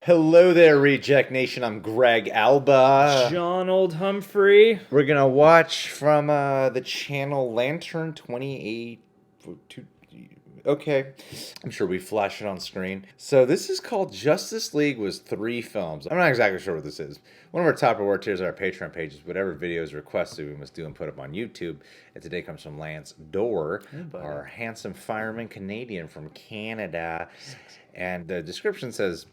Hello there, Reject Nation. I'm Greg Alba. John Old Humphrey. We're going to watch from the channel Lantern 28. Okay. I'm sure we flash it on screen. So this is called Justice League was 3 films. I'm not exactly sure what this is. One of our top reward tiers are our Patreon pages. Whatever videos requested, we must do and put up on YouTube. And today comes from Lance Dorr, our handsome fireman Canadian from Canada. And the description says,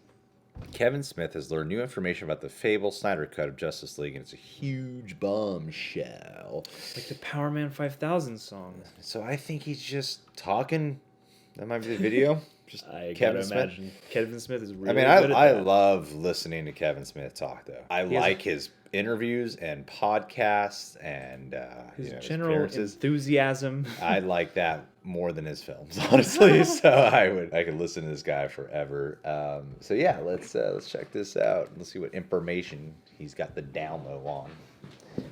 Kevin Smith has learned new information about the Fable Snyder cut of Justice League, and it's a huge bombshell. Like the Power Man 5000 song. So I think he's just talking. That might be the video. Just I Kevin gotta Smith. imagine Kevin Smith is really I mean, good at I that. love listening to Kevin Smith talk, though. I like his interviews and podcasts and His his general appearances. enthusiasm. I like that more than his films, honestly. So I could listen to this guy forever. So yeah, let's check this out. Let's see what information he's got the down low on. The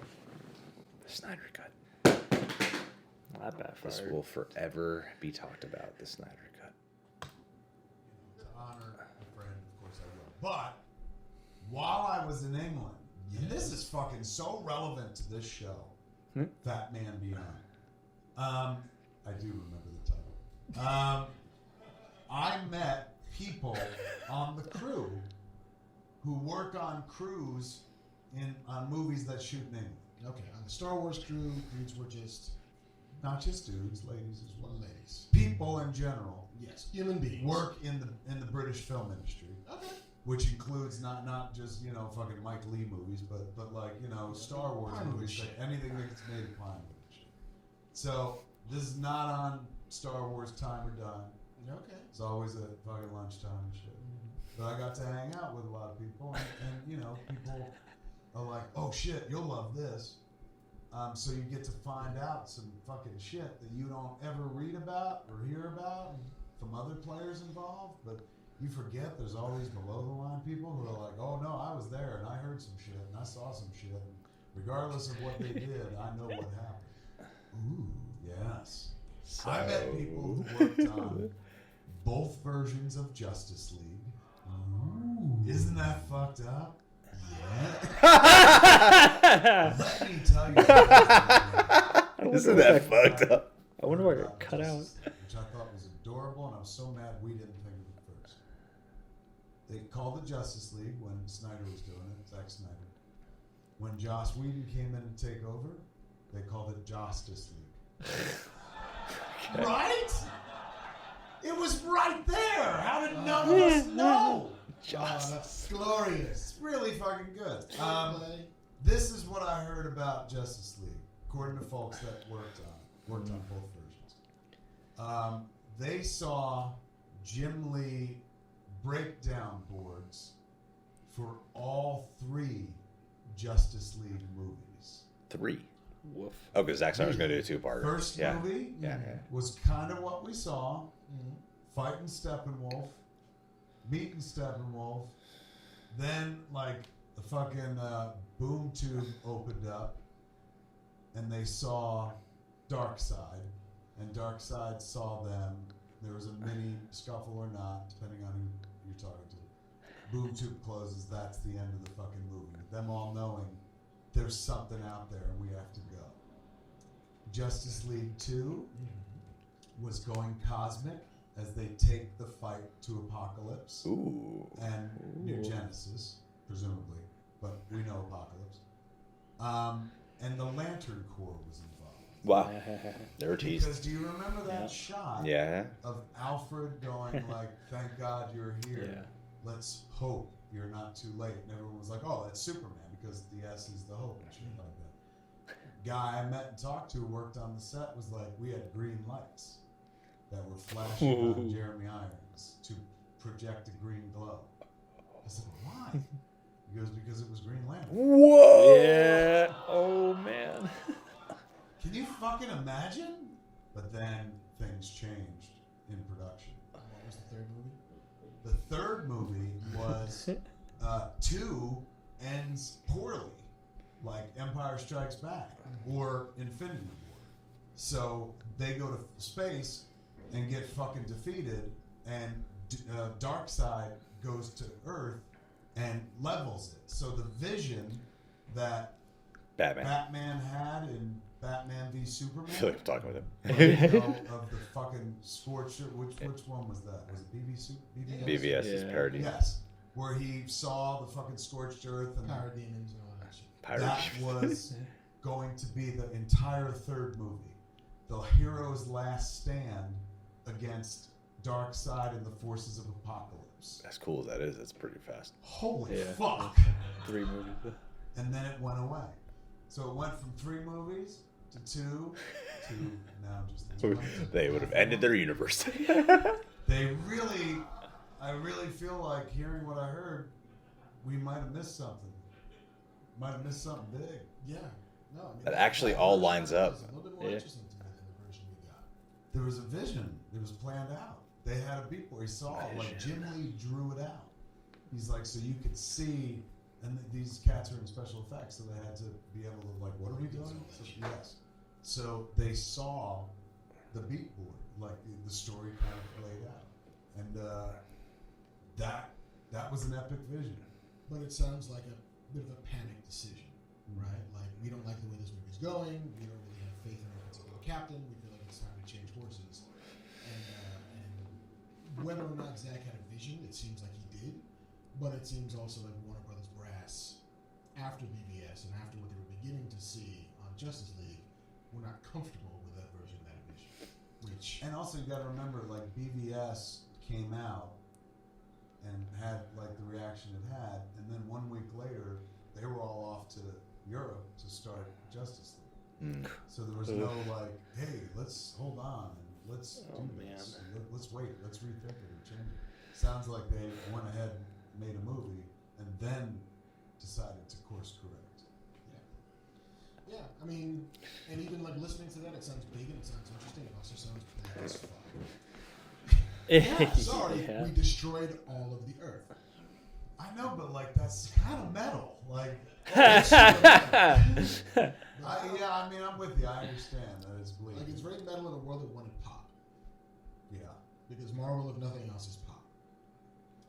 Snyder cut. Not bad. This will forever be talked about. The Snyder cut. To honor a friend, of course I will. But while I was in England, and this is fucking so relevant to this show, Fat Man Beyond. I do remember the title. I met people on the crew who work on crews on movies that shoot in England. Okay, on the Star Wars crew, dudes were just Not just dudes, ladies as well. ladies. People in general Yes, human beings. work in the British film industry. Okay. Which includes not just, fucking Mike Lee movies, but like, Star Wars Pinewood movies, shit. like anything that gets made at Pinewood. So this is not on Star Wars Time or Done. Okay. It's always at fucking lunchtime and shit. But I got to hang out with a lot of people, and people are like, oh shit, you'll love this. So you get to find out some fucking shit that you don't ever read about or hear about from other players involved, but you forget there's always below the line people who are like, oh no, I was there and I heard some shit and I saw some shit. And regardless of what they did, I know what happened. Ooh, yes. I met people who worked on both versions of Justice League. Ooh. Isn't that fucked up? Yeah. Let me tell you. Isn't that fucked up? I wonder why it got cut out. Which I thought was adorable, and I was so mad we didn't think of it first. They called it Justice League when Snyder was doing it, Zack Snyder. When Joss Whedon came in to take over, they called it Justice League. Okay. Right? It was right there. How did none of us know? That's glorious. It's really fucking good. This is what I heard about Justice League, according to folks that worked on both versions. They saw Jim Lee breakdown boards for all 3 Justice League movies. 3. Woof. Oh, because Zack Snyder's going to do a 2-parter. First movie was kind of what we saw. Fighting Steppenwolf, meeting Steppenwolf. Then, like, the fucking boom tube opened up, and they saw Darkseid, and Darkseid saw them. There was a mini scuffle or not, depending on who you're talking to. Boom tube closes, that's the end of the fucking movie. Them all knowing there's something out there and we have to go. Justice League 2 was going cosmic as they take the fight to Apocalypse and New Genesis, presumably, but we know Apocalypse. And the Lantern Corps was involved. Wow. They were teased. Because do you remember that shot of Alfred going like, thank God you're here. Yeah. Let's hope you're not too late. And everyone was like, oh, that's Superman because the S is the hope and shit like that. Guy I met and talked to who worked on the set was like, we had green lights that were flashing on Jeremy Irons to project a green glow. I said, why? He goes, because it was Green Lantern. Whoa! Yeah. Oh, man. Can you fucking imagine? But then things changed in production. What was the third movie? The third movie was 2 ends poorly, like Empire Strikes Back or Infinity War. So they go to space and get fucking defeated, and Darkseid goes to Earth and levels it. So the vision that Batman had in Batman v Superman. I feel like I'm talking with him. Of the fucking scorched earth. Which one was that? Was it BVS? BVS is parody. Yes. Where he saw the fucking scorched earth and Parademons and all that shit. that was going to be the entire third movie. The hero's last stand against Darkseid and the forces of Apocalypse. As cool as that is, that's pretty fast. Holy Yeah. fuck. 3 movies. And then it went away. So it went from 3 movies to 2 to now just the one. They would have ended their universe. I really feel like hearing what I heard, we might have missed something. Might have missed something big. Yeah. No, I mean, That actually all lines up. was a little bit more interesting to me than the version we got. There was a vision. It was planned out. They had a beat where he saw it. Like Jim Lee drew it out. He's like, so you could see, and these cats are in special effects, so they had to be able to like, what are we doing? Yes. So they saw the beat board, like the story kind of played out, and that was an epic vision. But it sounds like a bit of a panic decision, right? Like, we don't like the way this movie's going. We don't really have faith in our particular captain. We feel like it's time to change horses. And whether or not Zack had a vision, it seems like he did. But it seems also like Warner Brothers brass, after BVS and after what they were beginning to see on Justice League, were not comfortable with that version of that vision. And also, you got to remember, like BVS came out and had like the reaction it had, and then 1 week later, they were all off to Europe to start Justice League. So there was no like, hey, let's hold on and let's do this. Let's wait. Let's rethink it and change it. Sounds like they went ahead and made a movie and then decided to course correct. Yeah, I mean, and even like listening to that, it sounds big and it sounds interesting. It also sounds bad as fuck. Yeah, sorry, we destroyed all of the Earth. I know, but like that's kind of metal. Like, Yeah, I mean, I'm with you. I understand that it's bleak. like it's very metal in a world that wanted pop. Yeah. Because Marvel, if nothing else, is pop.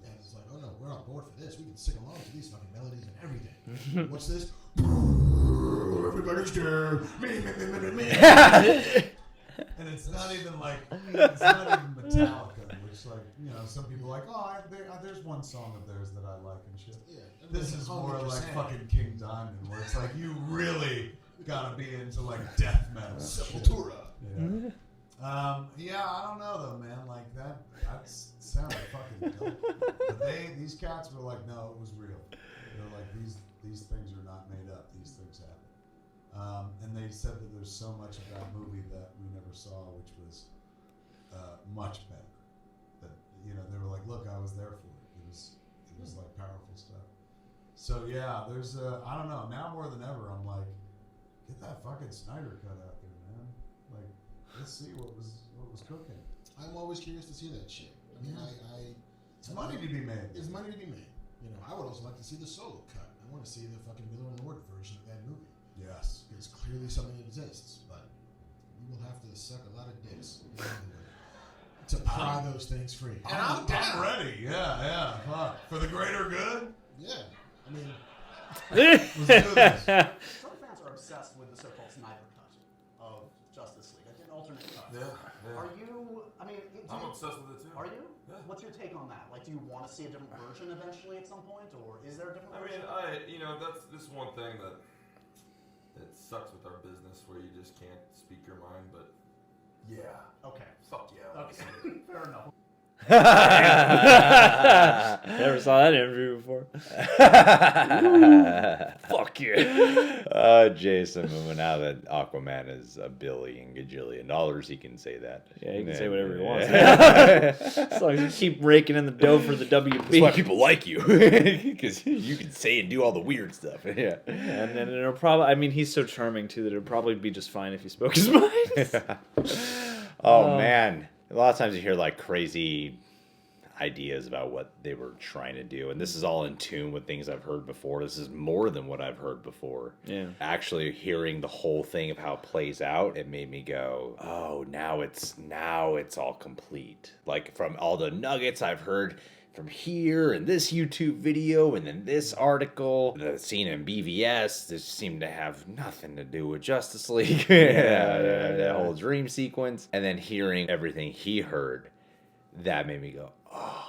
And it's like, oh no, we're on board for this. We can sing along to these fucking melodies and everything. What's this? Everybody's dead. Me. And it's not even like, it's not even Metallica, which like, you know, some people are like, there's one song of theirs that I like and shit. Yeah, This is more like 100%. fucking King Diamond, where it's like, you really gotta be into like death metal. Sepultura. Yeah. Yeah, I don't know though, man. Like that sounded fucking dope. But these cats were like, no, it was real. They're like, these things are not made up. These things happen. And they said that there's so much of that movie that we never saw, which was much better. That, you know, they were like, look, I was there for it. It was like powerful stuff. So yeah, there's I don't know. Now more than ever, I'm like, get that fucking Snyder cut out there, man. Like, let's see what was cooking. I'm always curious to see that shit. I mean, It's money to be made. It's money to be made. You know, I would also like to see the solo cut. I want to see the fucking Miller and Lord version of that movie. Yes. Because clearly something exists, but you will have to suck a lot of dicks to pry those things free. And I'm ready. Yeah. Fuck. For the greater good? Yeah. I mean, Let's do this. Some fans are obsessed with the so-called Snyder cut of Justice League. It's an alternate cut. Yeah. Are you? I mean, I'm obsessed with it too. Are you? Yeah. What's your take on that? Like, do you want to see a different version eventually at some point, or is there a different I version? mean, that's this one thing that it sucks with our business where you just can't speak your mind, but yeah. Okay. Fuck yeah. Okay. Fair enough. Never saw that interview before. Fuck you. Jason, now that Aquaman is $1 billion gajillion dollars, he can say that. Yeah, he can say whatever he wants. That's As long as you keep raking in the dough for the WB. why people like you, because you can say and do all the weird stuff. Yeah. And then it'll probably, I mean, he's so charming too that it'll probably be just fine if he spoke his mind. Oh man, a lot of times you hear like crazy, ideas about what they were trying to do. And this is all in tune with things I've heard before. This is more than what I've heard before. Yeah. Actually hearing the whole thing of how it plays out, it made me go, oh, now it's all complete. Like from all the nuggets I've heard from here and this YouTube video and then this article, the scene in BVS, this seemed to have nothing to do with Justice League. That whole dream sequence. And then hearing everything he heard, that made me go, oh,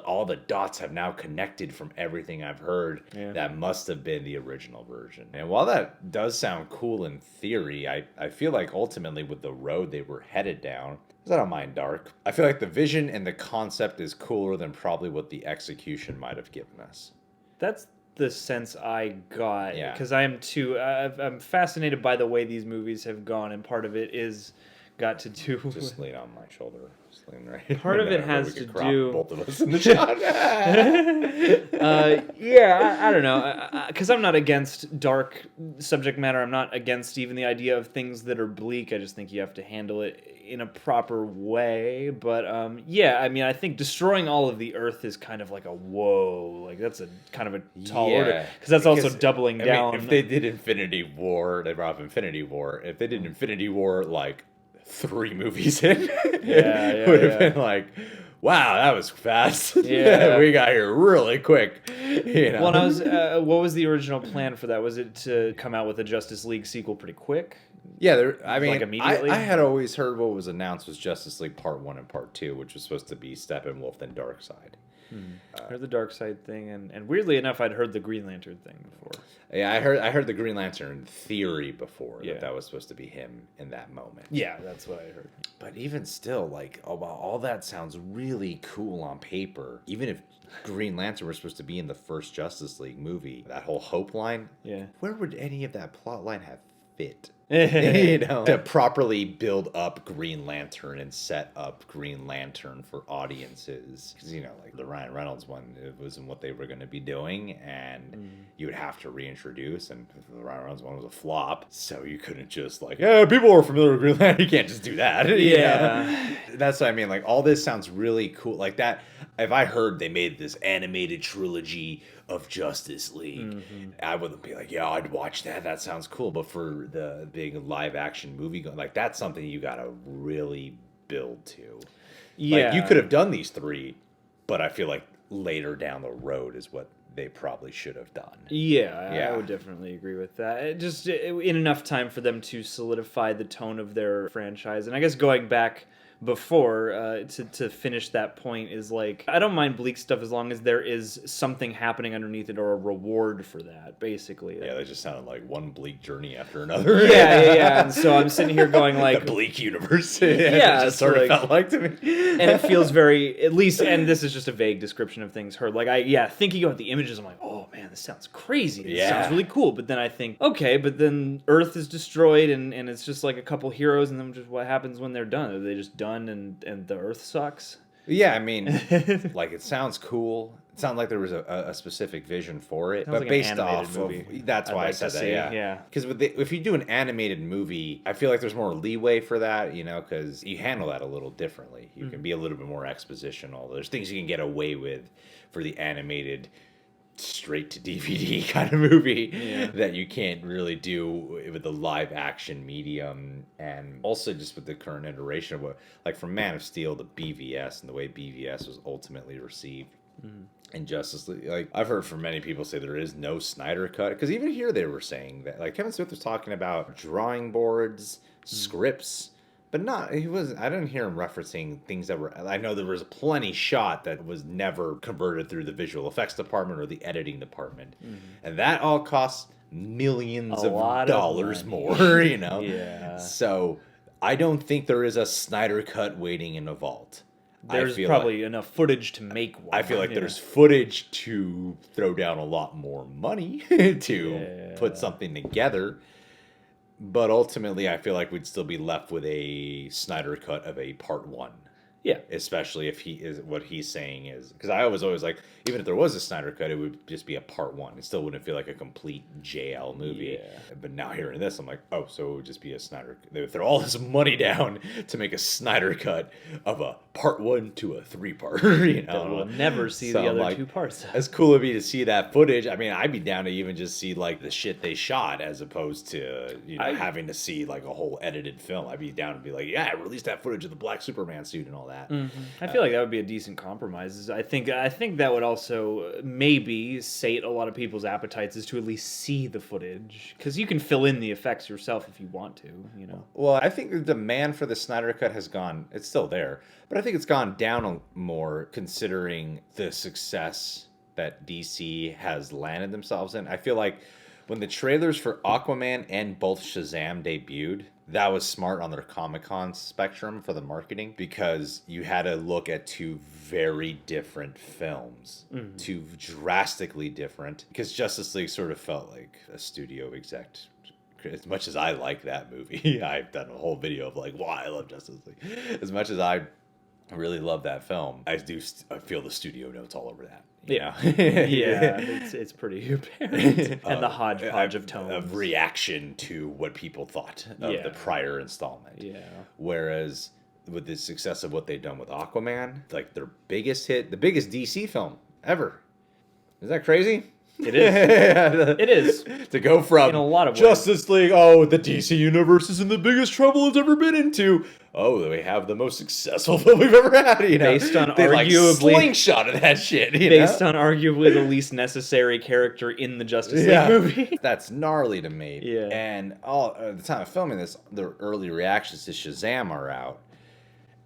all the dots have now connected from everything I've heard. Yeah. That must have been the original version. And while that does sound cool in theory, I feel like ultimately with the road they were headed down, I don't mind dark. I feel like the vision and the concept is cooler than probably what the execution might have given us. That's the sense I got. Yeah. Because I am too. I'm fascinated by the way these movies have gone, and part of it is got to do. Just lean on my shoulder. Just lean right. Part of it has we could to crop do. both of us in the shot. I don't know, because I'm not against dark subject matter. I'm not against even the idea of things that are bleak. I just think you have to handle it in a proper way. But yeah, I mean, I think destroying all of the Earth is kind of like a whoa, like that's a kind of a tall order, because that's also doubling down. Mean, if they did Infinity War, they brought up Infinity War. If they did Infinity War like 3 movies in, it would have been like, wow, that was fast. Yeah. We got here really quick. You know? Well, what was the original plan for that? Was it to come out with a Justice League sequel pretty quick? Yeah, I mean, like immediately? I had always heard what was announced was Justice League Part 1 and Part 2, which was supposed to be Steppenwolf and Darkseid. I heard the Darkseid thing, and weirdly enough, I'd heard the Green Lantern thing before. Yeah, I heard the Green Lantern theory before, Yeah. that was supposed to be him in that moment. Yeah, that's what I heard. But even still, like, all that sounds really cool on paper. Even if Green Lantern was supposed to be in the first Justice League movie, that whole Hope line, Yeah. where would any of that plot line have fit? You know, to properly build up Green Lantern and set up Green Lantern for audiences, because you know, like the Ryan Reynolds one, it wasn't what they were going to be doing, and you would have to reintroduce. And the Ryan Reynolds one was a flop, so you couldn't just like, yeah, people are familiar with Green Lantern. You can't just do that. Yeah, that's what I mean. Like all this sounds really cool. Like that. If I heard they made this animated trilogy of Justice League, I wouldn't be like, yeah, I'd watch that. That sounds cool. But for the big live action movie, like that's something you got to really build to. yeah. Like you could have done these 3, but I feel like later down the road is what they probably should have done. Yeah, I would definitely agree with that. In enough time for them to solidify the tone of their franchise. And I guess going back before to finish that point is like, I don't mind bleak stuff as long as there is something happening underneath it or a reward for that, basically. Yeah, that just sounded like one bleak journey after another. Yeah. And so I'm sitting here going like, the bleak universe. Yeah, it just sort of felt like to me. and it feels very, at least, and this is just a vague description of things heard. Like thinking about the images, I'm like, oh man, this sounds crazy. This sounds really cool. But then I think, okay, but then Earth is destroyed and it's just like a couple heroes, and then just what happens when they're done? Are they just done and the Earth sucks? Yeah, I mean, like it sounds cool. It sounds like there was a specific vision for it, but like based off movie. of that's why I said that. Yeah, because if you do an animated movie, I feel like there's more leeway for that. You know, because you handle that a little differently. You can be a little bit more expositional. There's things you can get away with for the animated straight to DVD kind of movie that you can't really do with the live action medium. And also just with the current iteration of what, like from Man of Steel to BVS and the way BVS was ultimately received in Justice League. Like I've heard from many people say there is no Snyder cut, because even here they were saying that like Kevin Smith was talking about drawing boards, scripts, but I didn't hear him referencing things that were, I know there was plenty shot that was never converted through the visual effects department or the editing department. And that all costs millions of dollars more, you know? Yeah. So I don't think there is a Snyder cut waiting in a vault. There's probably enough footage to make one. I feel like there's footage to throw down a lot more money to put something together. But ultimately, I feel like we'd still be left with a Snyder cut of a Part 1. Yeah. Especially if he is what he's saying is, because I was always like, even if there was a Snyder cut, it would just be a part one. It still wouldn't feel like a complete JL movie. Yeah. But now hearing this, I'm like, oh, so it would just be a Snyder. They would throw all this money down to make a Snyder cut of a part one to a 3-part. That we'll never see So the other like, 2 parts. As cool it'd be to see that footage. I mean, I'd be down to even just see like the shit they shot, as opposed to having to see like a whole edited film. I'd be down to be like, yeah, release that footage of the black Superman suit and all that. I feel like that would be a decent compromise. I think that would also maybe sate a lot of people's appetites, is to at least see the footage, because you can fill in the effects yourself if you want to. Well, I think the demand for the Snyder cut has gone. It's still there, but I think it's gone down more considering the success that DC has landed themselves in. I feel like when the trailers for Aquaman and both Shazam debuted, that was smart on their Comic-Con spectrum for the marketing, because you had to look at 2 very different films, 2 drastically different, because Justice League sort of felt like a studio exec. As much as I like that movie, I've done a whole video of like why I love Justice League. As much as I really love that film, I feel the studio notes all over that. Yeah, it's pretty apparent. And the hodgepodge of tones. Of reaction to what people thought of the prior installment. Yeah. Whereas with the success of what they've done with Aquaman, like their biggest hit, the biggest DC film ever. Is that crazy? It is. It is. To go from in a lot of ways. Justice League, oh, the DC universe is in the biggest trouble it's ever been into. Oh, we have the most successful film we've ever had. Based on they arguably slingshotted that shit. Based on arguably the least necessary character in the Justice League movie. That's gnarly to me. Yeah. And at the time of filming this, the early reactions to Shazam are out.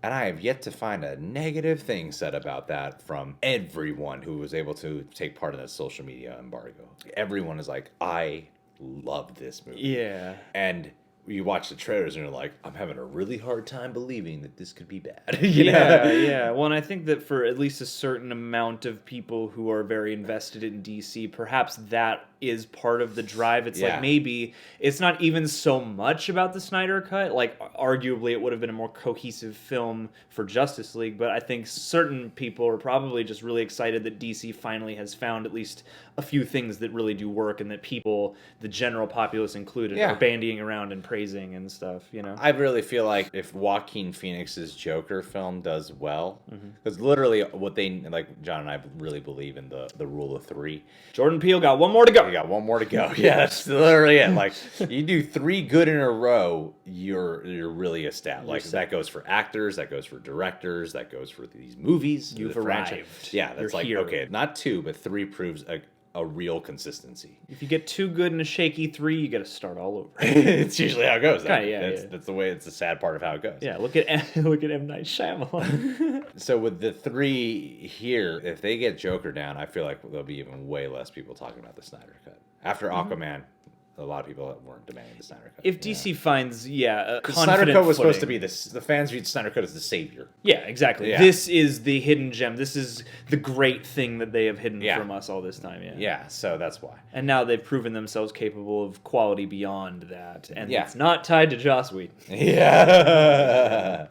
And I have yet to find a negative thing said about that from everyone who was able to take part in that social media embargo. Everyone is like, I love this movie. Yeah. And you watch the trailers and you're like, I'm having a really hard time believing that this could be bad. Yeah. Well, and I think that for at least a certain amount of people who are very invested in DC, perhaps that is part of the drive. It's like maybe it's not even so much about the Snyder Cut. Like, arguably, it would have been a more cohesive film for Justice League, but I think certain people are probably just really excited that DC finally has found at least a few things that really do work, and that people, the general populace included, are bandying around and praising and stuff, I really feel like if Joaquin Phoenix's Joker film does well, because literally what they, like John and I really believe in the rule of 3. Jordan Peele got one more to go. You got one more to go. Yeah, that's literally it. Like, you do 3 good in a row, you're really established. Like, that goes for actors, that goes for directors, that goes for these movies. You've arrived. Yeah, that's You're like, here. okay, not 2, but 3 proves a real consistency. If you get 2 good and a shaky 3, you got to start all over. It's usually how it goes. That's the way. It's the sad part of how it goes. Yeah, look at M. Night Shyamalan. So with the 3 here, if they get Joker down, I feel like there'll be even way less people talking about the Snyder Cut. After Aquaman, a lot of people weren't demanding the Snyder Cut. If DC finds, a the confident Snyder Cut was footing. supposed to be this. The fans viewed Snyder Cut as the savior. Yeah, exactly. Yeah. This is the hidden gem. This is the great thing that they have hidden from us all this time. Yeah, so that's why. And now they've proven themselves capable of quality beyond that, and it's not tied to Joss Whedon. Yeah,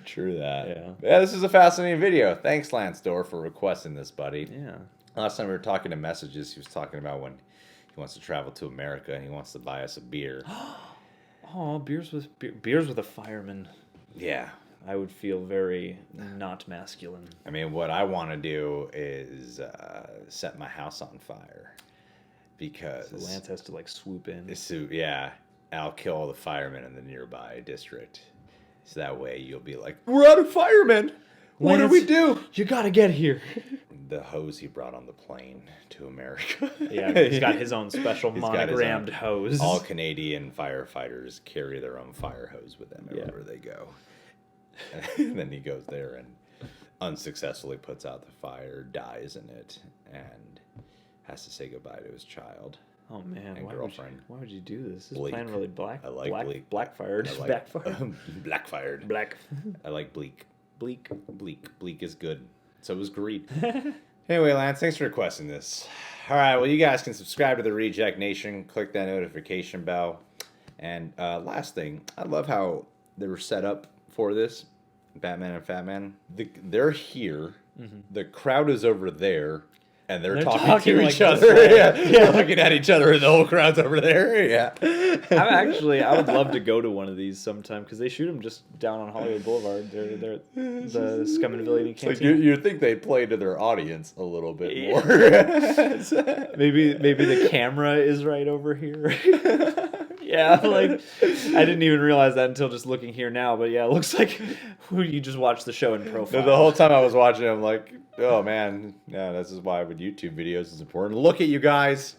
true that. Yeah, this is a fascinating video. Thanks, Lance Dorr, for requesting this, buddy. Yeah. Last time we were talking to messages, he was talking about when he wants to travel to America and he wants to buy us a beer. Oh, beers with a fireman. Yeah. I would feel very not masculine. I mean, what I want to do is set my house on fire. Because... So Lance has to, swoop in. So, I'll kill all the firemen in the nearby district. So that way you'll be like, we're out of firemen! What do we do? You gotta get here. The hose he brought on the plane to America. Yeah, he's got his own special monogrammed hose. All Canadian firefighters carry their own fire hose with them wherever they go. And then he goes there and unsuccessfully puts out the fire, dies in it, and has to say goodbye to his child. Oh man, and girlfriend. Why would you do this? This Bleak. plan really black. I like Bleak. Blackfired. I like, Backfired. Blackfired. Black. I like Bleak. Bleak is good. So is Greed. Anyway, Lance, thanks for requesting this. All right, well, you guys can subscribe to the Reject Nation. Click that notification bell. And last thing, I love how they were set up for this. Batman and Fat Man, they're here. The crowd is over there. And they're talking to like each other. Yeah. Looking at each other, and the whole crowd's over there. Yeah. I would love to go to one of these sometime because they shoot them just down on Hollywood Boulevard. They're the Scum and Villainy It's like Canteen. you think they'd play to their audience a little bit more. Maybe the camera is right over here. Yeah, like I didn't even realize that until just looking here now. But yeah, it looks like you just watched the show in profile. The whole time I was watching, I'm like, oh man, yeah, this is why with YouTube videos is important. Look at you guys.